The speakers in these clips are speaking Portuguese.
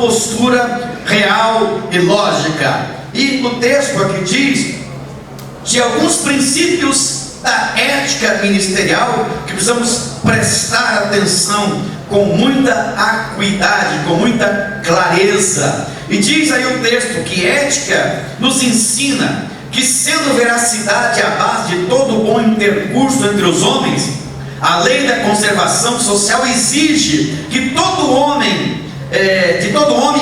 postura real e lógica. E o texto aqui diz de alguns princípios da ética ministerial que precisamos prestar atenção com muita acuidade, com muita clareza. E diz aí o texto que ética nos ensina que, sendo veracidade a base de todo bom intercurso entre os homens, a lei da conservação social exige que de todo homem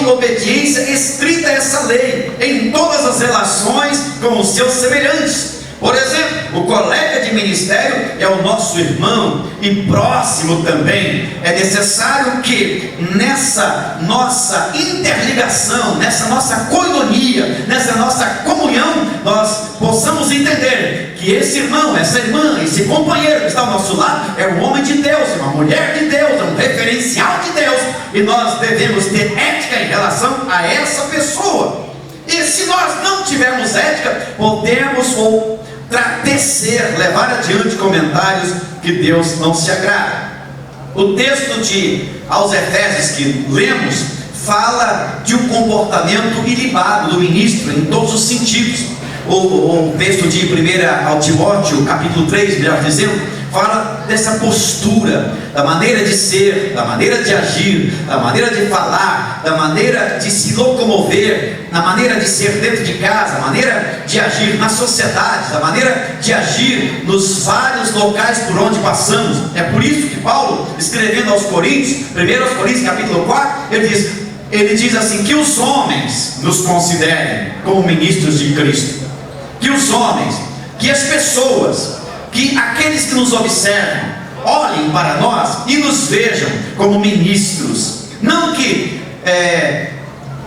obediência estrita a essa lei em todas as relações com os seus semelhantes. Por exemplo, o colega de ministério é o nosso irmão e próximo também. É necessário que nessa nossa interligação, nessa nossa coinonia, nessa nossa comunhão, nós possamos entender que esse irmão, essa irmã, esse companheiro que está ao nosso lado é um homem de Deus, uma mulher de Deus, é um referencial de Deus, e nós devemos ter ética em relação a essa pessoa. E se nós não tivermos ética, podemos tecer, levar adiante comentários que Deus não se agrada. O texto aos Efésios que lemos fala de um comportamento ilibado do ministro em todos os sentidos. O texto de 1 Timóteo, capítulo 3, melhor dizendo, fala dessa postura, da maneira de ser, da maneira de agir, da maneira de falar, da maneira de se locomover, da maneira de ser dentro de casa, da maneira de agir na sociedade, da maneira de agir nos vários locais por onde passamos. É por isso que Paulo, escrevendo aos Coríntios, 1 Coríntios capítulo 4, ele diz assim: que os homens nos considerem como ministros de Cristo, que os homens, que as pessoas, que aqueles que nos observam olhem para nós e nos vejam como ministros. Não que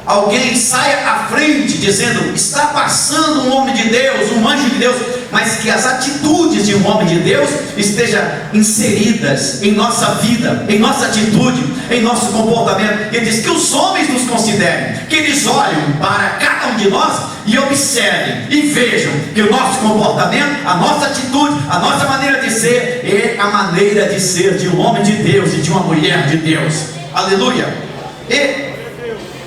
alguém saia à frente dizendo: está passando um homem de Deus, um anjo de Deus, mas que as atitudes de um homem de Deus estejam inseridas em nossa vida, em nossa atitude, em nosso comportamento. Ele diz que os homens nos considerem, que eles olhem para cada um de nós e observem e vejam que o nosso comportamento, a nossa atitude, a nossa maneira de ser é a maneira de ser de um homem de Deus e de uma mulher de Deus. Aleluia! E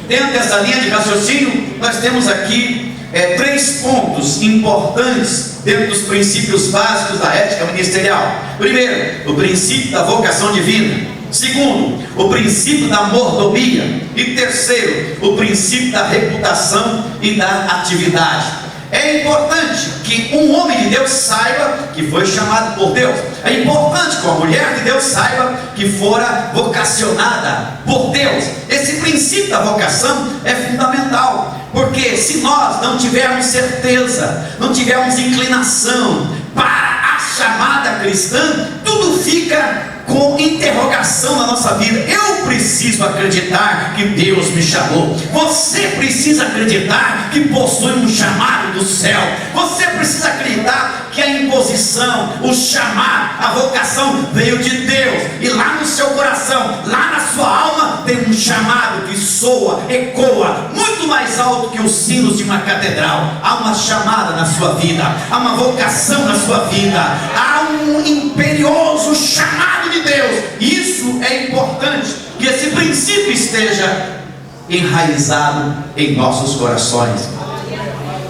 dentro dessa linha de raciocínio, nós temos aqui 3 pontos importantes dentro dos princípios básicos da ética ministerial. Primeiro, o princípio da vocação divina. Segundo, o princípio da mordomia. E terceiro, o princípio da reputação e da atividade. É importante que um homem de Deus saiba que foi chamado por Deus. É importante que uma mulher de Deus saiba que fora vocacionada por Deus. Esse princípio da vocação é fundamental, porque se nós não tivermos certeza, não tivermos inclinação para a chamada cristã, tudo fica com interrogação na nossa vida. Eu preciso acreditar que Deus me chamou. Você precisa acreditar que possui um chamado do céu. Você precisa acreditar que a imposição, o chamado, a vocação veio de Deus. E lá no seu coração, lá na sua alma, tem um chamado que soa, ecoa muito mais alto que os sinos de uma catedral. Há uma chamada na sua vida, há uma vocação na sua vida, há um imperioso chamado de Deus. Isso é importante, que esse princípio esteja enraizado em nossos corações.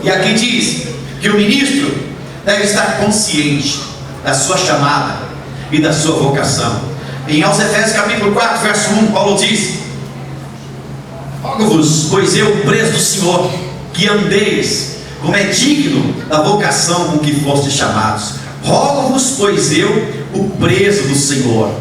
E aqui diz que o ministro deve estar consciente da sua chamada e da sua vocação. Em aos Efésios capítulo 4, verso 1, Paulo diz: rogo-vos, pois eu, preso do Senhor, que andeis como é digno da vocação com que fostes chamados. Rogo-vos, pois eu, o preso do Senhor.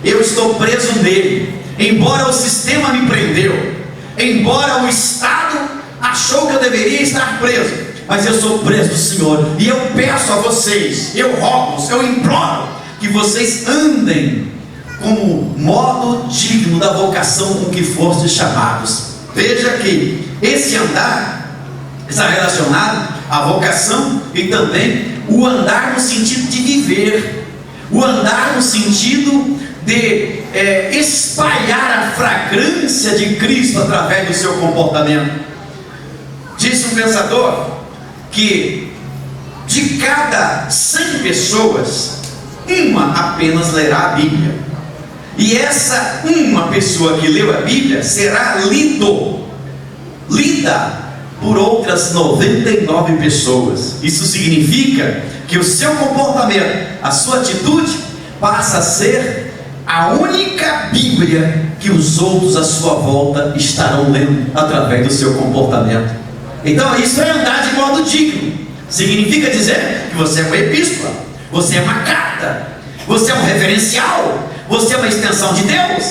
Eu estou preso nele, embora o sistema me prendeu, embora o Estado achou que eu deveria estar preso, mas eu sou preso do Senhor. E eu peço a vocês, eu rogo-vos, eu imploro que vocês andem como modo digno da vocação com que fostes chamados. Veja que esse andar está relacionado à vocação e também o andar no sentido de viver, o andar no sentido de espalhar a fragrância de Cristo através do seu comportamento. Disse um pensador que de cada 100 pessoas, uma apenas lerá a Bíblia. E essa uma pessoa que leu a Bíblia será lida por outras 99 pessoas. Isso significa que o seu comportamento, a sua atitude, passa a ser a única Bíblia que os outros à sua volta estarão lendo através do seu comportamento. Então isso é andar de modo digno. Significa dizer que você é uma epístola, você é uma carta, você é um referencial, você é uma extensão de Deus,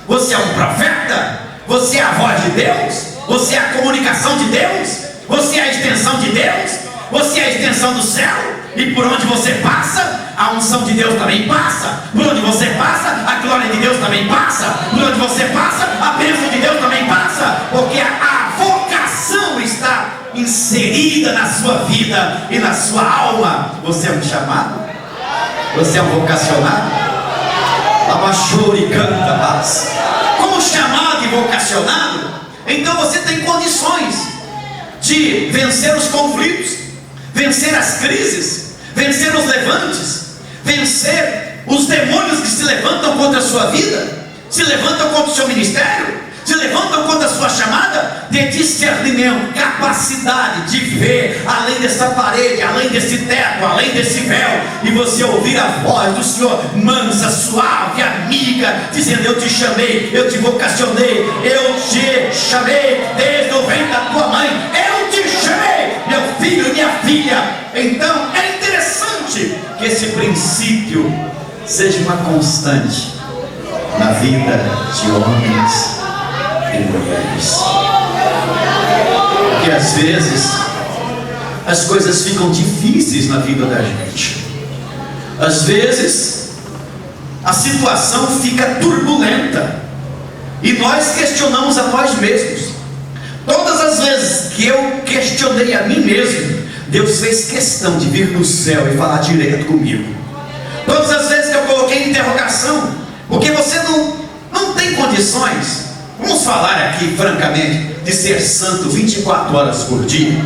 você é um profeta, você é a voz de Deus, você é a comunicação de Deus, você é a extensão de Deus, você é a extensão do céu. E por onde você passa, a unção de Deus também passa. Por onde você passa, a glória de Deus também passa. Por onde você passa, a bênção de Deus também passa. Porque a vocação está inserida na sua vida e na sua alma. Você é um chamado? Você é um vocacionado? Abaixou e canta mais. Como chamado e vocacionado, então você tem condições de vencer os conflitos, vencer as crises, vencer os levantes, vencer os demônios que se levantam contra a sua vida, se levantam contra o seu ministério, se levantam contra a sua chamada, de discernimento, capacidade de ver além dessa parede, além desse teto, além desse véu, e você ouvir a voz do Senhor mansa, suave, amiga, dizendo: eu te chamei, eu te vocacionei, eu te chamei desde o ventre da tua mãe, eu te chamei, meu filho e minha filha. Então é interessante que esse princípio seja uma constante na vida de homens e mulheres. Porque às vezes as coisas ficam difíceis na vida da gente. Às vezes a situação fica turbulenta e nós questionamos a nós mesmos. Todas as vezes que eu questionei a mim mesmo, Deus fez questão de vir no céu e falar direto comigo. Todas as vezes que eu coloquei interrogação, porque você não tem condições, vamos falar aqui francamente, de ser santo 24 horas por dia.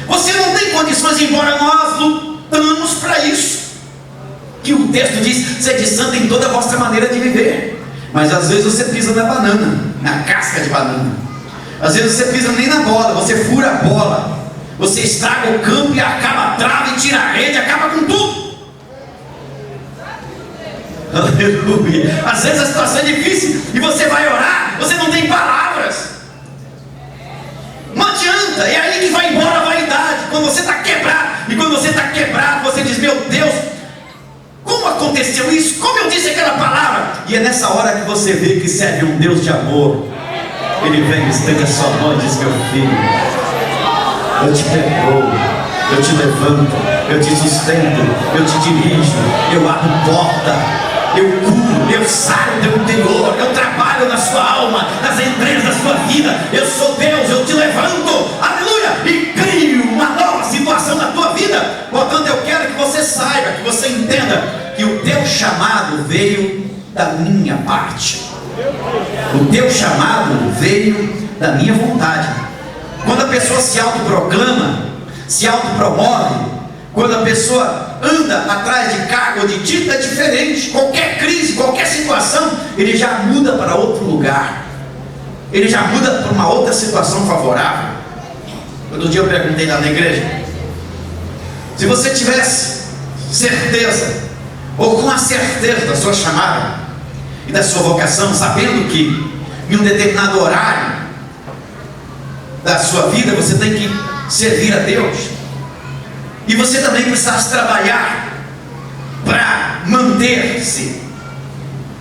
Você não tem condições, embora nós lutamos para isso. Que o texto diz: sede santo em toda a vossa maneira de viver. Mas às vezes você pisa na banana, na casca de banana. Às vezes você pisa nem na bola, você fura a bola, você estraga o campo e acaba a trave, tira a rede, acaba com tudo. Aleluia. Às vezes a situação é difícil e você vai orar, você não tem palavras. Não adianta, é aí que vai embora a vaidade. Quando você está quebrado, e quando você está quebrado, você diz: meu Deus, como aconteceu isso? Como eu disse aquela palavra? E é nessa hora que você vê que serve um Deus de amor. Ele vem, estende a sua mão e diz: meu filho, eu te perdoo, eu te levanto, eu te sustento, eu te dirijo, eu abro porta, eu curo, eu saio do teu interior, eu trabalho na sua alma, nas entranhas da sua vida. Eu sou Deus, eu te levanto, aleluia, e crio uma nova situação na tua vida. Portanto, eu quero que você saiba, que você entenda que o teu chamado veio da minha parte. O teu chamado veio da minha vontade. Quando a pessoa se autoproclama, se autopromove, quando a pessoa anda atrás de cargo ou de título, é diferente. Qualquer crise, qualquer situação, ele já muda para outro lugar, ele já muda para uma outra situação favorável. Outro dia eu perguntei lá na igreja: se você tivesse certeza, ou com a certeza da sua chamada e da sua vocação, sabendo que em um determinado horário da sua vida você tem que servir a Deus, e você também precisasse trabalhar para manter-se,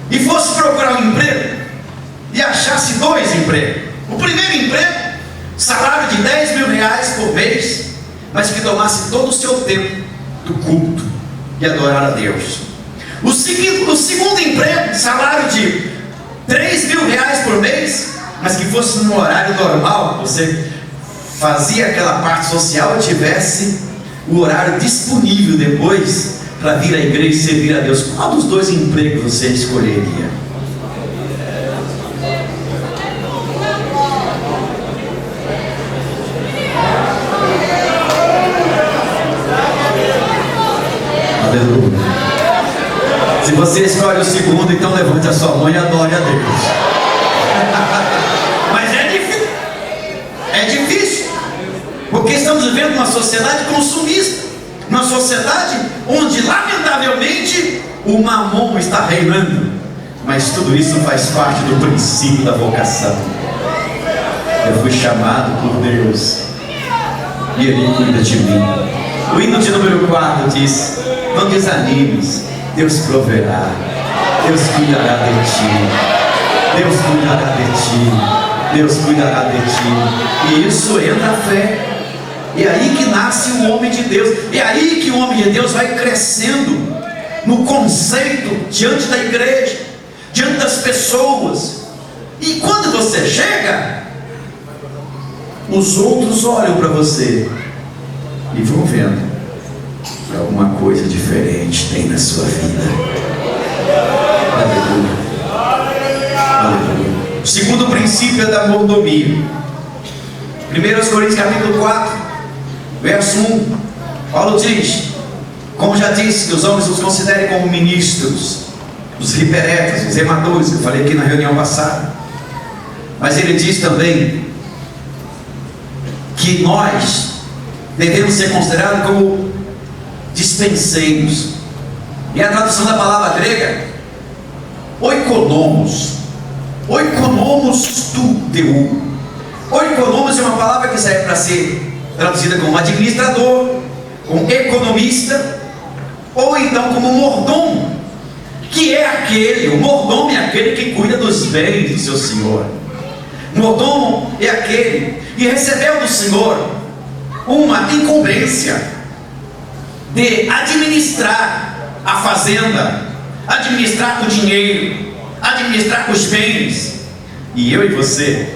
e fosse procurar um emprego e achasse 2 empregos. O primeiro emprego, salário de 10 mil reais por mês, mas que tomasse todo o seu tempo do culto e adorar a Deus. O segundo emprego, salário de 3 mil reais por mês, mas que fosse no horário normal, você fazia aquela parte social e tivesse o horário disponível depois para vir à igreja e servir a Deus. Qual dos 2 empregos você escolheria? Aleluia. Se você escolhe o segundo, então levante a sua mão e vivendo numa sociedade consumista, numa sociedade onde, lamentavelmente, o mamon está reinando. Mas tudo isso faz parte do princípio da vocação. Eu fui chamado por Deus e Ele cuida de mim. O hino de número 4 diz: não desanimes, Deus proverá, Deus cuidará de ti, Deus cuidará de ti, Deus cuidará de ti. E isso entra a fé. É aí que nasce o homem de Deus. É aí que o homem de Deus vai crescendo no conceito diante da igreja, diante das pessoas. E quando você chega, os outros olham para você e vão vendo que alguma coisa diferente tem na sua vida. Aleluia. Aleluia. O segundo princípio é da mordomia. 1 Coríntios capítulo 4, verso 1. Paulo diz, como já disse, que os homens os considerem como ministros, os riperetas, os remadores, que eu falei aqui na reunião passada. Mas ele diz também que nós devemos ser considerados como dispenseiros. E a tradução da palavra grega, oikonomos. Oikonomos tu teu. Oikonomos é uma palavra que serve para ser traduzida como administrador, como economista, ou então como mordomo, que é aquele, o mordomo é aquele que cuida dos bens do seu senhor. Mordomo é aquele que recebeu do Senhor uma incumbência de administrar a fazenda, administrar o dinheiro, administrar os bens. E eu e você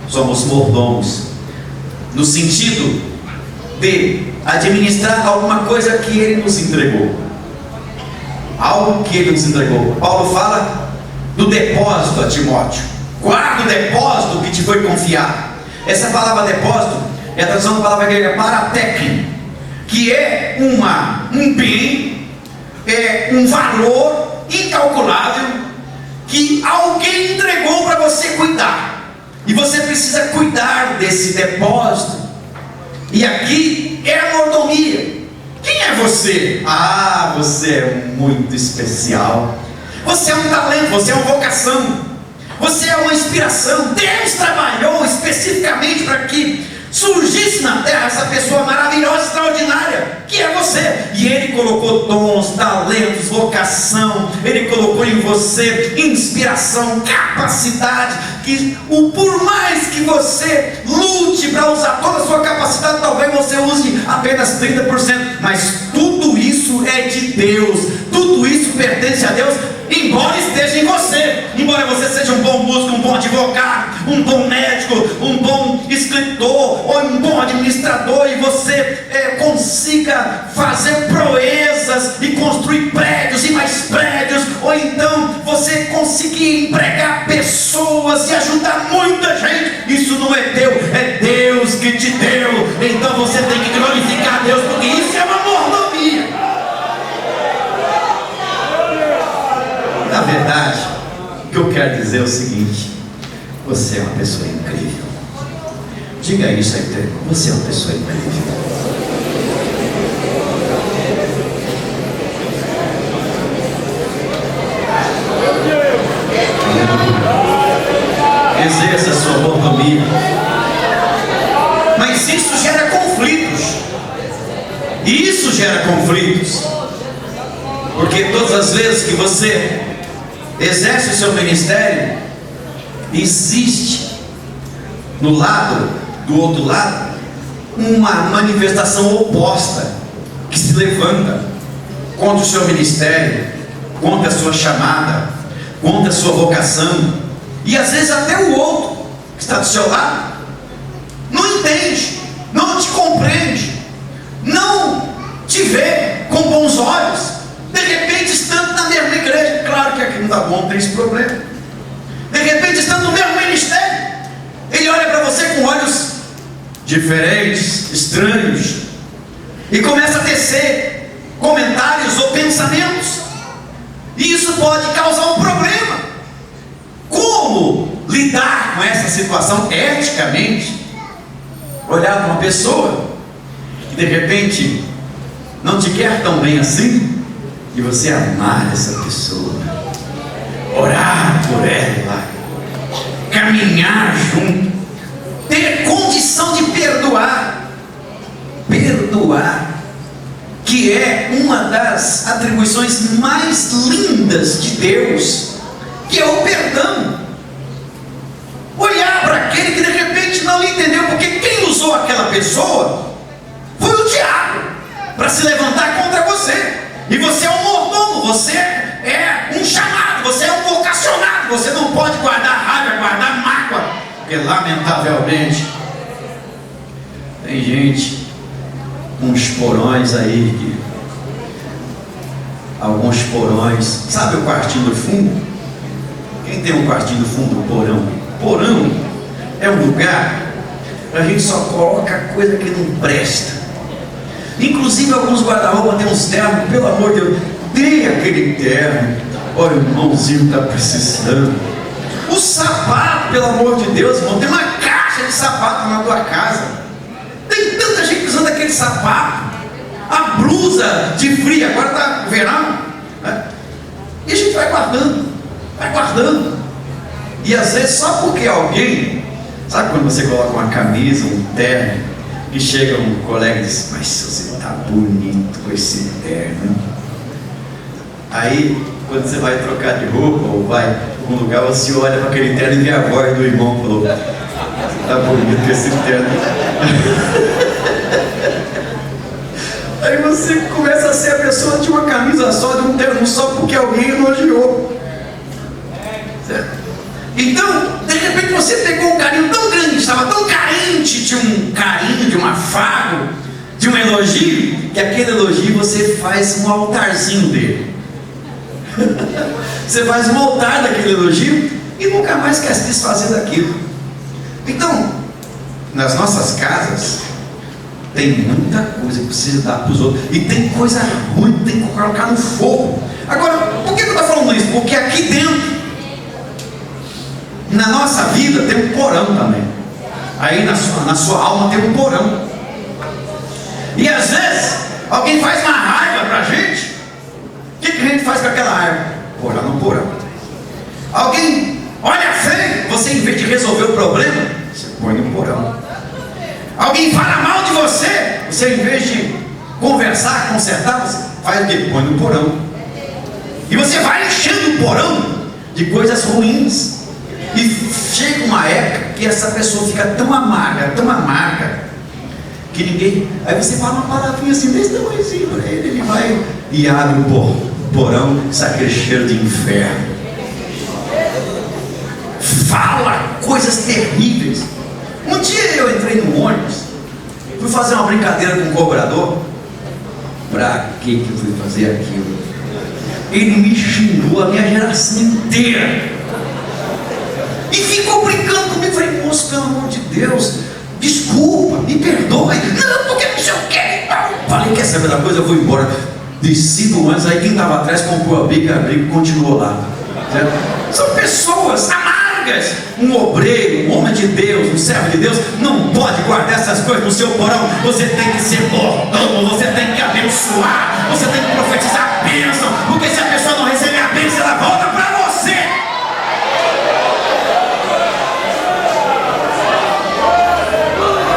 somos mordomos, no sentido de administrar alguma coisa que Ele nos entregou. Algo que Ele nos entregou. Paulo fala do depósito a Timóteo. Guarda o depósito que te foi confiado. Essa palavra depósito é a tradução da palavra grega paratekin, que é um bem, é um valor incalculável que alguém entregou para você cuidar. E você precisa cuidar desse depósito. E aqui é a mordomia. Quem é você? Ah, você é muito especial. Você é um talento, você é uma vocação. Você é uma inspiração. Deus trabalhou especificamente para que surgisse na terra essa pessoa maravilhosa, extraordinária, que é você. E Ele colocou dons, talentos, vocação. Ele colocou em você inspiração, capacidade. Que por mais que você lute para usar toda a sua capacidade, talvez você use apenas 30%. Mas tudo isso é de Deus. Tudo isso pertence a Deus. Embora esteja em você, embora você seja um bom músico, um bom advogado, um bom médico, um bom escritor, ou um bom administrador, e você consiga fazer proezas e construir prédios e mais prédios, ou então você conseguir empregar pessoas e ajudar muita gente, isso não é teu, é Deus que te deu. Então você tem que glorificar a Deus, porque isso é uma mordomia. Na verdade, o que eu quero dizer é o seguinte: você é uma pessoa incrível. Diga isso aí, teu irmão. Você é uma pessoa incrível. Exerça a sua mordomia. Mas isso gera conflitos. E isso gera conflitos. Porque todas as vezes que você exerce o seu ministério, existe do outro lado uma manifestação oposta que se levanta contra o seu ministério, contra a sua chamada, contra a sua vocação. E às vezes até o outro que está do seu lado não entende, não te compreende, não te vê com bons olhos. De repente, estando na mesma igreja, claro que aqui não está bom, não tem esse problema. De repente, estando no mesmo ministério, ele olha para você com olhos diferentes, estranhos, e começa a tecer comentários ou pensamentos, e isso pode causar um problema. Como lidar com essa situação eticamente? Olhar para uma pessoa que de repente não te quer tão bem assim, e você amar essa pessoa, orar por ela, caminhar junto, ter condição de perdoar, que é uma das atribuições mais lindas de Deus, que é o perdão. Olhar para aquele que de repente não entendeu, porque quem usou aquela pessoa foi o diabo para se levantar contra você. E você é um mordomo, você é um chamado, você é um vocacionado. Você não pode guardar raiva, guardar mágoa, porque lamentavelmente tem gente com uns porões aí, alguns porões. Sabe o quartinho do fundo? Quem tem um quartinho do fundo, o porão? Porão é um lugar a gente só coloca coisa que não presta. Inclusive alguns guarda-roupa tem uns ternos, pelo amor de Deus, dê aquele terno. Olha, o irmãozinho está precisando. O sapato, pelo amor de Deus, irmão, tem uma caixa de sapato na tua casa. Tem tanta gente usando aquele sapato. A blusa de frio, agora está verão, né? E a gente vai guardando. E às vezes só porque alguém, sabe quando você coloca uma camisa, um terno, e chega um colega e diz: mas você está bonito com esse terno. Aí quando você vai trocar de roupa ou vai para algum lugar, você olha para aquele terno e vê a voz do irmão e falou: você está bonito com esse terno. Aí você começa a ser a pessoa de uma camisa só, de um terno só, porque alguém elogiou. Certo? Então, de repente você pegou um carinho tão grande, estava tão carente de um carinho, de um afago, de um elogio, que aquele elogio você faz um altarzinho dele. Você faz um altar daquele elogio e nunca mais quer se desfazer daquilo. Então, nas nossas casas tem muita coisa que precisa dar para os outros, e tem coisa ruim que tem que colocar no fogo. Agora, por que eu estou falando isso? Porque aqui dentro, na nossa vida, tem um porão também. Aí na sua alma tem um porão. E às vezes alguém faz uma raiva para a gente. O que a gente faz com aquela raiva? Porão no porão. Alguém olha feio, você em vez de resolver o problema, você põe no porão. Alguém fala mal de você, você em vez de conversar, consertar, você faz o quê? Põe no porão. E você vai enchendo o porão de coisas ruins. E chega uma época que essa pessoa fica tão amarga, que ninguém. Aí você fala uma palavrinha assim, desse tamanhozinho para ele, ele vai e abre o porão, sai aquele cheiro de inferno. Fala coisas terríveis. Um dia eu entrei no ônibus, fui fazer uma brincadeira com o cobrador. Pra que eu fui fazer aquilo? Ele me xingou a minha geração inteira. E ficou brincando comigo. Falei: moço, pelo amor de Deus, desculpa, me perdoe. Não, porque não sei o que. Falei: quer saber da coisa? Eu vou embora. Desci do ônibus, aí quem estava atrás comprou a briga continuou lá. Certo? São pessoas amargas. Um obreiro, um homem de Deus, um servo de Deus, não pode guardar essas coisas no seu porão. Você tem que ser bordão, você tem que abençoar, você tem que profetizar a bênção, porque se a pessoa não receber a bênção, ela volta para você.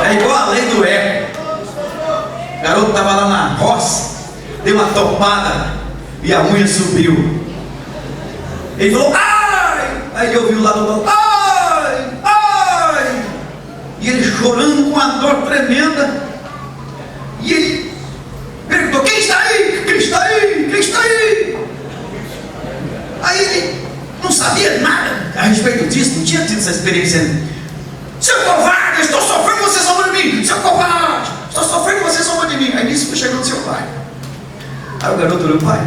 É igual a lei do eco. O garoto estava lá na roça, deu uma topada e a unha subiu. Ele falou: ai! Aí ele ouviu lá do lado: ai! Ai! E ele chorando com uma dor tremenda. E ele perguntou: quem está aí? Quem está aí? Quem está aí? Aí ele não sabia nada a respeito disso, não tinha tido essa experiência. Seu covarde, eu estou sofrendo, você sombra de mim. Seu covarde, estou sofrendo, você sombra de mim. Aí nisso foi chegando seu pai. Aí o garoto olhou: pai,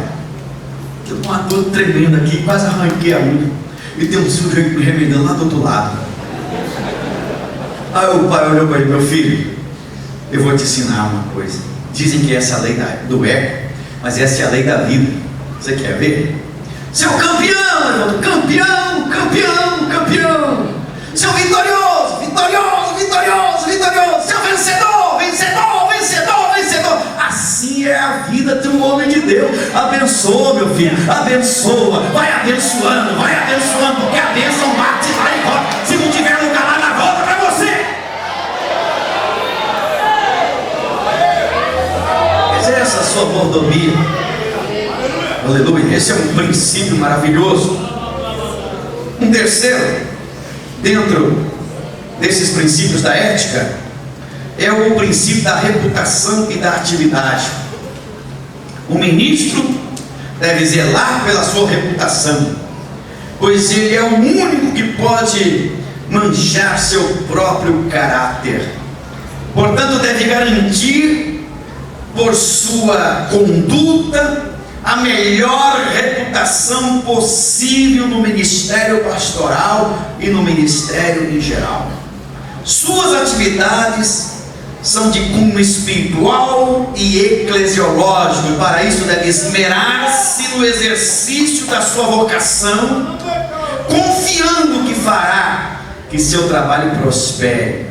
estou com uma dor tremenda aqui, quase arranquei a unha. E tem um sujeito me remendando lá do outro lado. Aí o pai olhou para ele: meu filho, eu vou te ensinar uma coisa. Dizem que essa é a lei do eco, mas essa é a lei da vida. Você quer ver? Seu campeão, campeão, campeão, campeão. Seu vitorioso, vitorioso, vitorioso, vitorioso. Seu vencedor, vencedor, vencedor, vencedor. Deus. Abençoa, meu filho, abençoa, vai abençoando, porque a bênção bate lá e volta. Se não tiver lugar lá, ela volta para você. Exerça a sua mordomia. Aleluia. Esse é um princípio maravilhoso. Um terceiro, dentro desses princípios da ética, é o princípio da reputação e da atividade. O ministro deve zelar pela sua reputação, pois ele é o único que pode manchar seu próprio caráter. Portanto, deve garantir por sua conduta a melhor reputação possível no ministério pastoral e no ministério em geral. Suas atividades são de cunho espiritual e eclesiológico, e para isso deve esmerar-se no exercício da sua vocação, confiando que fará que seu trabalho prospere.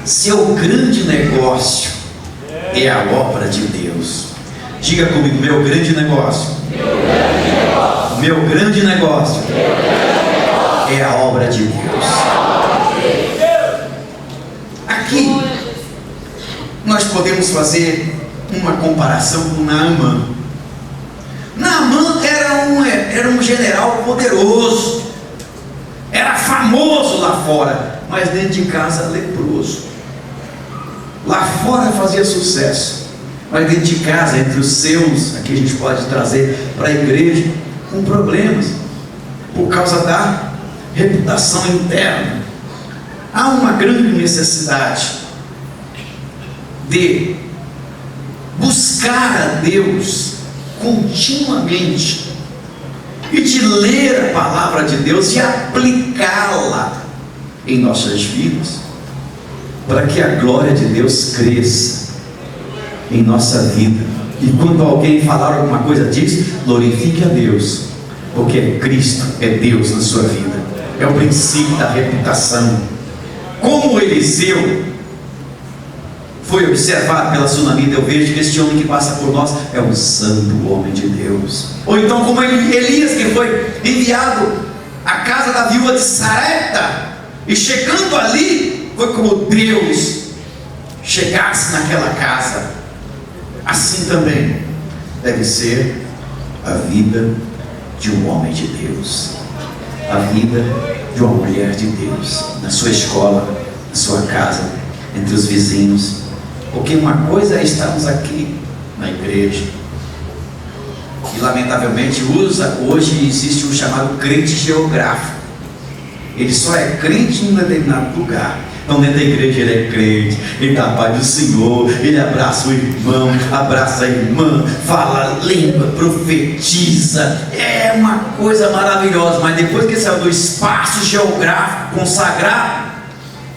Seu grande negócio é a obra de Deus. Diga comigo: meu grande negócio. Meu grande negócio é a obra de Deus. Aqui nós podemos fazer uma comparação com Naamã. Naamã era um general poderoso, era famoso lá fora, mas dentro de casa leproso. Lá fora fazia sucesso, mas dentro de casa, entre os seus, aqui a gente pode trazer para a igreja, com problemas, por causa da reputação interna. Há uma grande necessidade de buscar a Deus continuamente, e de ler a palavra de Deus e aplicá-la em nossas vidas, para que a glória de Deus cresça em nossa vida. E quando alguém falar alguma coisa disso, glorifique a Deus, porque Cristo é Deus na sua vida. É o princípio da reputação. Como Eliseu foi observado pela tsunami, eu vejo que este homem que passa por nós é um santo homem de Deus. Ou então como Elias, que foi enviado à casa da viúva de Sarepta, e chegando ali, foi como Deus chegasse naquela casa. Assim também deve ser a vida de um homem de Deus, a vida de uma mulher de Deus, na sua escola, na sua casa, entre os vizinhos. Porque uma coisa é estarmos aqui na igreja, e lamentavelmente hoje existe um chamado crente geográfico. Ele só é crente em um determinado lugar. Então dentro da igreja ele é crente, ele dá a paz do Senhor, ele abraça o irmão, abraça a irmã, fala língua, profetiza, é uma coisa maravilhosa. Mas depois que ele saiu do espaço geográfico consagrado,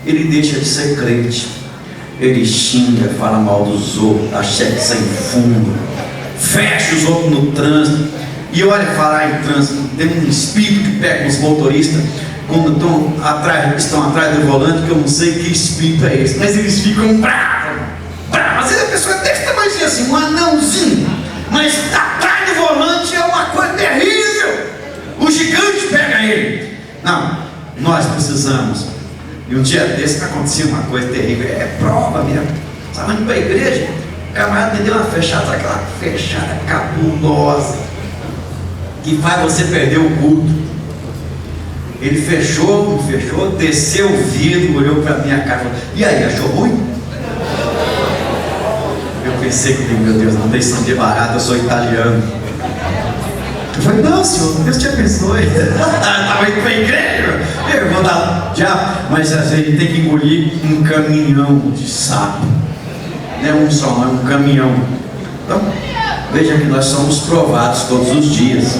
ele deixa de ser crente. Ele xinga, fala mal dos outros, dá cheque sem fundo, fecha os outros no trânsito. E olha, falar em trânsito, tem um espírito que pega os motoristas quando estão atrás do volante, que eu não sei que espírito é esse, mas eles ficam bravos. Às vezes a pessoa é desse tamanhozinho assim, um anãozinho, mas atrás do volante é uma coisa terrível. O gigante pega ele. Não, nós precisamos. E um dia desse aconteceu uma coisa terrível, é prova mesmo. Estava indo para a igreja, o camarada me deu uma fechada, aquela fechada cabulosa, que faz você perder o culto. Ele fechou, desceu o vidro, olhou para minha cara e falou: e aí, achou ruim? Eu pensei comigo: meu Deus, não tem som de barato, eu sou italiano. Eu falei: não, senhor, Deus te abençoe. Estava indo para a igreja, eu vou dar diabo, mas às vezes ele tem que engolir um caminhão de sapo. Não é um só, não é um caminhão. Então, veja que nós somos provados todos os dias.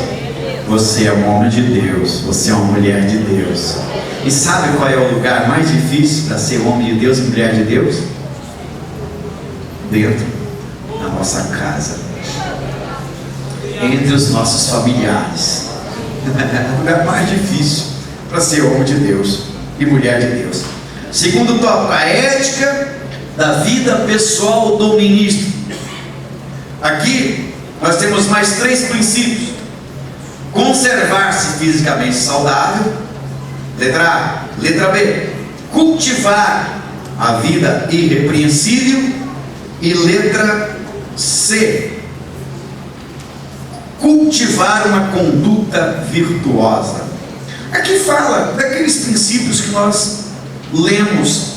Você é um homem de Deus, você é uma mulher de Deus. E sabe qual é o lugar mais difícil para ser homem de Deus e mulher de Deus? Dentro da nossa casa, entre os nossos familiares. É o lugar mais difícil para ser homem de Deus e mulher de Deus. Segundo tópico, a ética da vida pessoal do ministro. Aqui nós temos mais 3 princípios: conservar-se fisicamente saudável, letra A. Letra B, cultivar a vida irrepreensível. E letra C, cultivar uma conduta virtuosa. Aqui fala daqueles princípios que nós lemos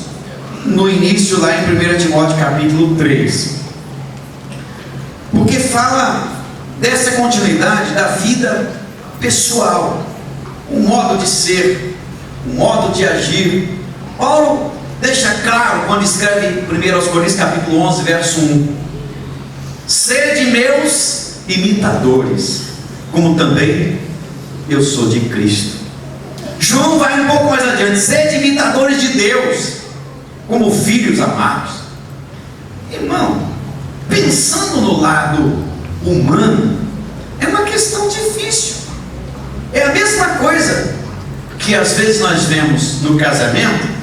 no início, lá em 1 Timóteo capítulo 3, porque fala dessa continuidade da vida pessoal, o modo de ser, o modo de agir. Paulo deixa claro quando escreve 1 Coríntios capítulo 11, verso 1: sede meus imitadores, como também eu sou de Cristo. João vai um pouco mais adiante: sede imitadores de Deus, como filhos amados. Irmão, pensando no lado humano, é uma questão difícil. É a mesma coisa que às vezes nós vemos no casamento,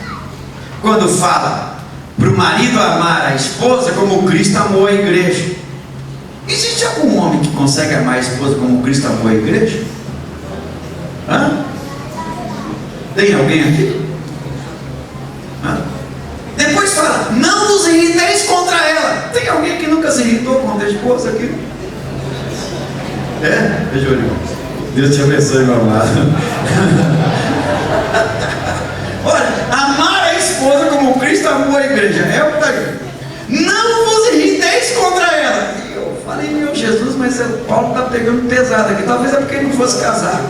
quando fala para o marido amar a esposa como Cristo amou a igreja. Existe algum homem que consegue amar a esposa como Cristo amou a igreja? Hã? Tem alguém aqui? Hã? Depois fala: não vos irriteis contra ela. Tem alguém que nunca se irritou contra a esposa aqui? Júlio, Deus te abençoe, meu amado. Olha, amar a esposa como Cristo amou a igreja é o que está aqui. Não vos irriteis contra ela. E eu falei: meu Jesus, mas Paulo está pegando pesado aqui. Talvez é porque ele não fosse casar.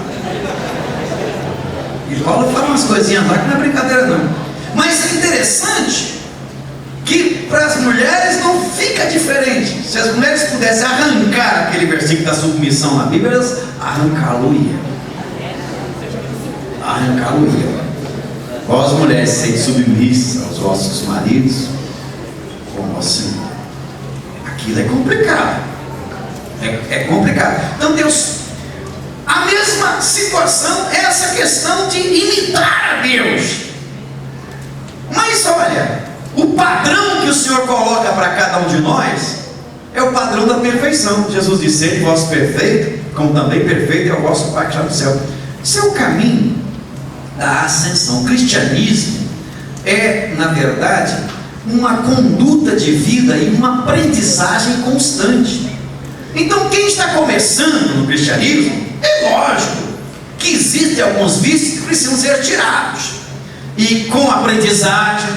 E Paulo fala umas coisinhas lá que não é brincadeira não. Mas é interessante que para as mulheres não fica diferente. Se as mulheres pudessem arrancar aquele versículo da submissão na Bíblia, elas arrancá-lo-ia. Vós mulheres, sede submissas aos vossos maridos como ao Senhor. Aquilo é complicado. É complicado. Então Deus, a mesma situação é essa questão de imitar a Deus. Mas olha, o padrão que o Senhor coloca para cada um de nós é o padrão da perfeição. Jesus disse: sede vós perfeito, como também perfeito é o vosso Pai que está no céu. Esse é o caminho da ascensão. O cristianismo é, na verdade, uma conduta de vida e uma aprendizagem constante. Então, quem está começando no cristianismo, é lógico que existem alguns vícios que precisam ser tirados. E com a aprendizagem,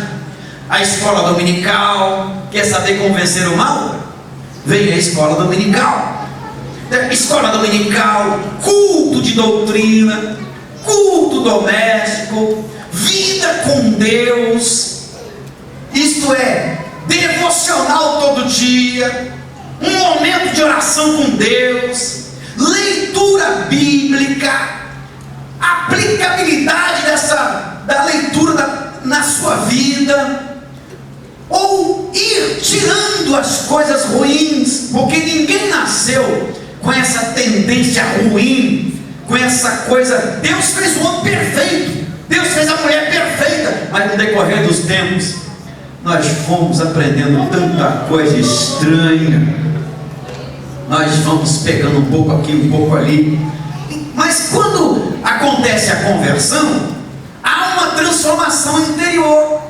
a escola dominical, quer saber como vencer o mal? Vem a escola dominical. Escola dominical, culto de doutrina, culto doméstico, vida com Deus, isto é, devocional todo dia, um momento de oração com Deus, leitura bíblica, aplicabilidade da leitura na sua vida, ou ir tirando as coisas ruins, porque ninguém nasceu com essa tendência ruim, com essa coisa. Deus fez o homem perfeito, Deus fez a mulher perfeita, mas no decorrer dos tempos nós fomos aprendendo tanta coisa estranha, nós vamos pegando um pouco aqui, um pouco ali. Mas quando acontece a conversão, há uma transformação interior.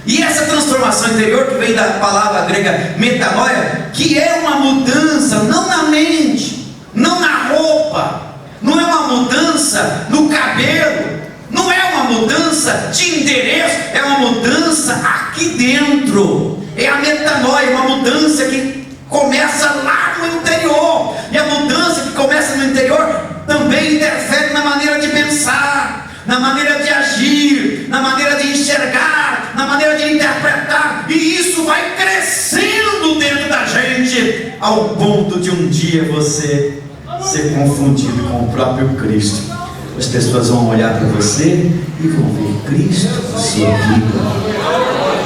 E essa transformação interior, que vem da palavra grega metanoia, que é uma mudança não na mente, não na roupa, não é uma mudança no cabelo, não é uma mudança de endereço, é uma mudança aqui dentro. É a metanoia, uma mudança que começa lá no interior. E a mudança que começa no interior também interfere na maneira de pensar, na maneira de agir, na maneira de enxergar, na maneira de interpretar, e isso vai crescendo dentro da gente, ao ponto de um dia você ser confundido com o próprio Cristo. As pessoas vão olhar para você e vão ver Cristo na sua vida.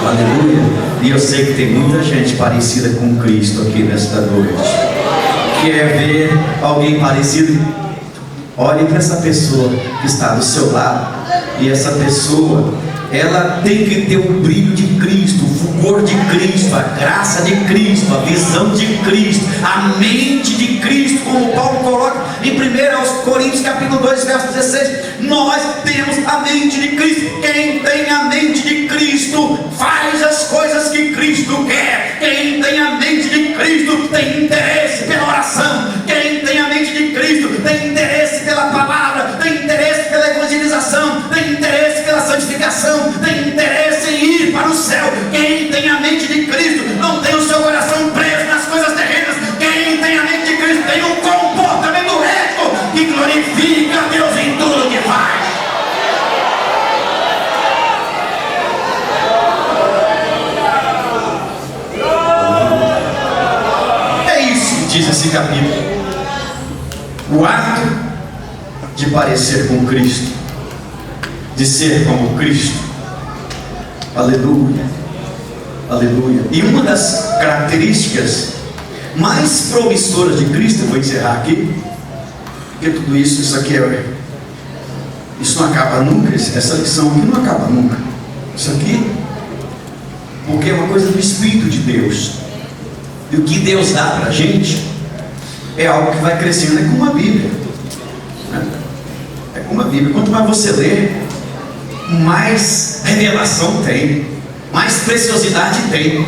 Aleluia. E eu sei que tem muita gente parecida com Cristo aqui nesta noite. Quer ver alguém parecido? Olhe para essa pessoa que está do seu lado, e essa pessoa, ela tem que ter o brilho de Cristo, o fulgor de Cristo, a graça de Cristo, a visão de Cristo, a mente de Cristo, como Paulo coloca em 1 Coríntios capítulo 2, verso 16, nós temos a mente de Cristo. Quem tem a mente de Cristo faz as coisas que Cristo quer. Quem tem a mente de Cristo tem interesse pela oração. Quem tem a mente de Cristo tem interesse pela palavra, tem interesse pela evangelização, tem interesse pela santificação, tem interesse em ir para o céu. Quem tem a mente de Cristo não tem o seu coração preso nas coisas terrenas. Quem tem a mente de Cristo tem um comportamento reto que glorifica a Deus em tudo que faz. É isso que diz esse capítulo. O ato de parecer com Cristo, de ser como Cristo. Aleluia, aleluia. E uma das características mais promissoras de Cristo, eu vou encerrar aqui, porque tudo isso, isso não acaba nunca, essa lição aqui não acaba nunca. Isso aqui, porque é uma coisa do Espírito de Deus, e o que Deus dá para a gente é algo que vai crescendo, é como a Bíblia, é como a Bíblia. Quanto mais você lê, mais revelação tem, mais preciosidade tem.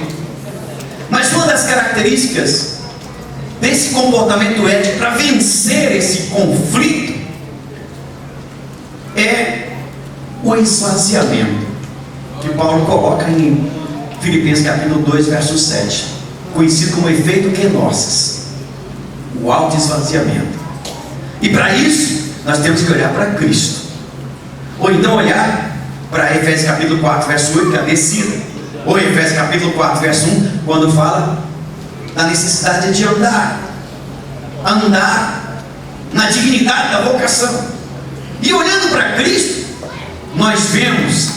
Mas uma das características desse comportamento ético para vencer esse conflito é o esvaziamento, que Paulo coloca em Filipenses capítulo 2, verso 7, conhecido como efeito Kenosis, o autoesvaziamento. E para isso nós temos que olhar para Cristo, ou então olhar para Efésios capítulo 4, verso 8, que é a descida, ou Efésios capítulo 4, verso 1, quando fala da necessidade de andar na dignidade da vocação. E olhando para Cristo, nós vemos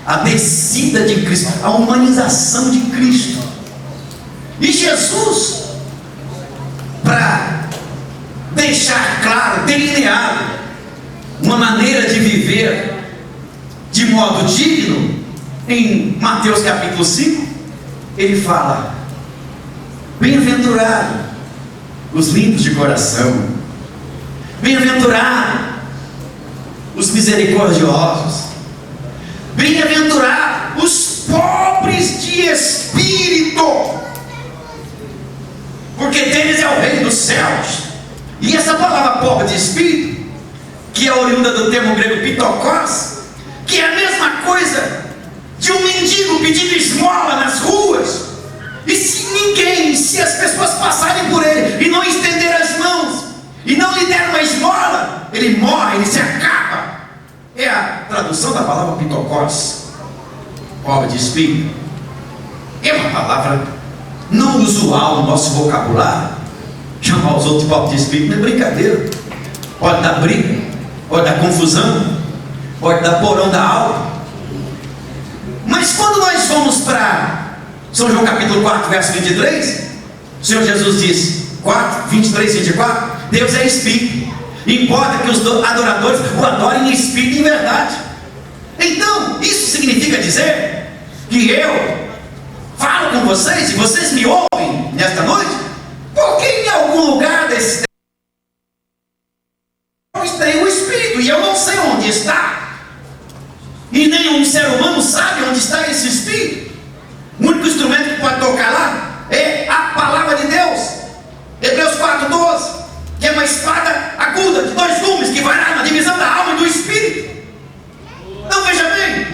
a descida de Cristo, a humanização de Cristo. E Jesus, para deixar claro, delineado uma maneira de viver de modo digno, em Mateus capítulo 5, ele fala: bem-aventurado os limpos de coração, bem-aventurado os misericordiosos, bem-aventurado os pobres de espírito, porque deles é o reino dos céus. E essa palavra pobre de espírito, que é oriunda do termo grego pitokos, que é a mesma coisa de um mendigo pedindo esmola nas ruas, e se as pessoas passarem por ele e não estender as mãos e não lhe der uma esmola, ele morre, ele se acaba. É a tradução da palavra pitokos, pobre de espírito. É uma palavra não usual no nosso vocabulário. Chamar os outros de pobre de espírito não é brincadeira. Pode dar briga, pode dar confusão, pode dar porão da alma. Mas quando nós vamos para São João capítulo 4, verso 23, o Senhor Jesus diz, 4, 23, 24, Deus é espírito, importa que os adoradores o adorem em espírito e em verdade. Então, isso significa dizer que eu falo com vocês e vocês me ouvem nesta noite, porque em algum lugar desse tem o espírito e eu não sei onde está. E nenhum ser humano sabe onde está esse espírito. O único instrumento que pode tocar lá é a palavra de Deus. Hebreus 4:12, que é uma espada aguda de 2 gumes, que vai lá na divisão da alma e do espírito. Então veja bem,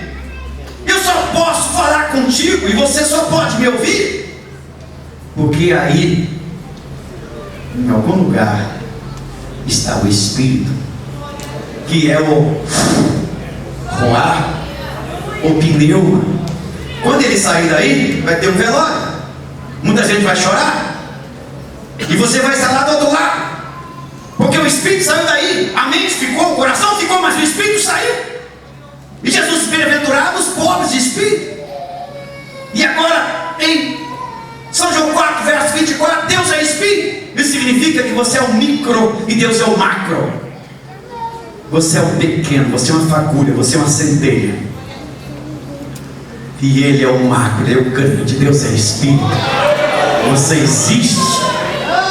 eu só posso falar contigo e você só pode me ouvir, porque aí, em algum lugar, está o espírito, que é o ar, o pneu. Quando ele sair daí, vai ter um velório, muita gente vai chorar, e você vai estar lá do outro lado, porque o espírito saiu daí, a mente ficou, o coração ficou, mas o espírito saiu. E Jesus, bem-aventurado os pobres de espírito. E agora, em São João 4, verso 24, Deus é espírito. Isso significa que você é o micro e Deus é o macro. Você é o pequeno, você é uma fagulha, você é uma centelha, e Ele é o macro, Ele é o grande. Deus é espírito. Você existe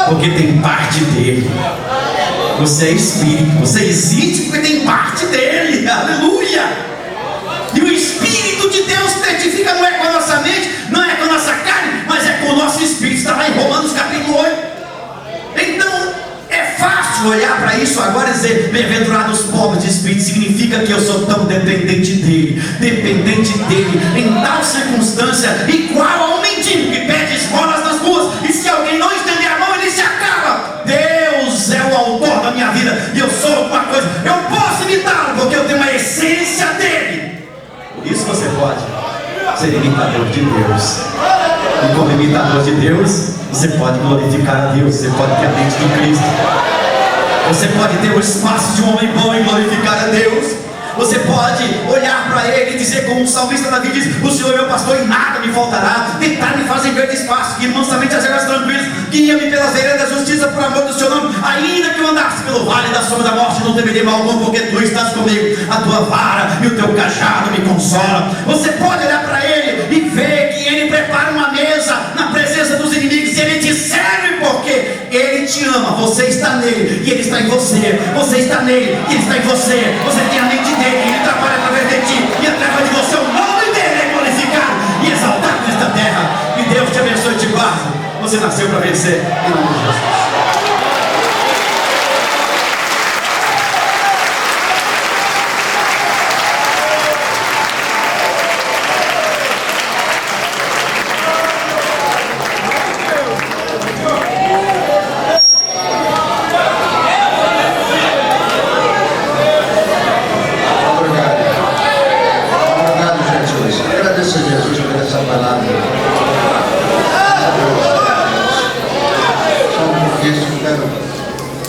porque tem parte dele. Você é espírito, você existe porque tem parte dele, aleluia. E o Espírito de Deus testifica, não é com a nossa mente, não é com a nossa carne, mas é com o nosso espírito. Está lá em Romanos capítulo 8. Então é fácil olhar para isso agora e dizer: bem-aventurados os pobres de espírito. Significa que eu sou tão dependente dele em tal circunstância, igual a um mendigo que pede esmolas nas ruas, e se alguém não estender a mão, ele se acaba. Deus é o autor da minha vida, e eu sou alguma coisa, eu posso imitá-lo, porque eu tenho a essência dele. Por isso você pode ser imitador de Deus, e como imitador de Deus, você pode glorificar a Deus, você pode ter a mente de Cristo, você pode ter o espaço de um homem bom e glorificar a Deus. Você pode olhar para ele e dizer, como o salmista Davi diz: o Senhor é meu pastor e nada me faltará. Tentar me fazer grande espaço, que mansamente as águas tranquilas, guia-me pelas veredas da justiça por amor do seu nome. Ainda que eu andasse pelo vale da sombra da morte, não temerei mal algum, porque tu estás comigo. A tua vara e o teu cajado me consolam. Você pode olhar para ele e ver que ele prepara uma mesa na presença dos inimigos, e ele te serve porque ele te ama. Você está nele e ele está em você. Você está nele e ele está em você. Você tem a mente dele, ele trabalha através de ti, e através de você o nome dele é glorificado e exaltado nesta terra. E Deus te abençoe e te guarde. Você nasceu para vencer, em nome de Jesus.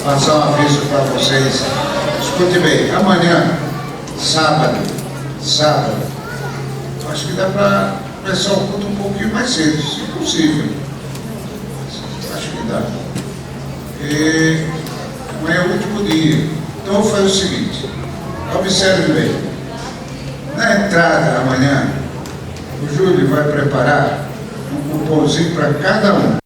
Passar um aviso para vocês. Escute bem, amanhã, sábado, acho que dá para começar o culto um pouquinho mais cedo, se possível. Acho que dá. E amanhã é o último dia. Então eu vou fazer o seguinte: observe bem. Na entrada amanhã, o Júlio vai preparar um cupomzinho para cada um.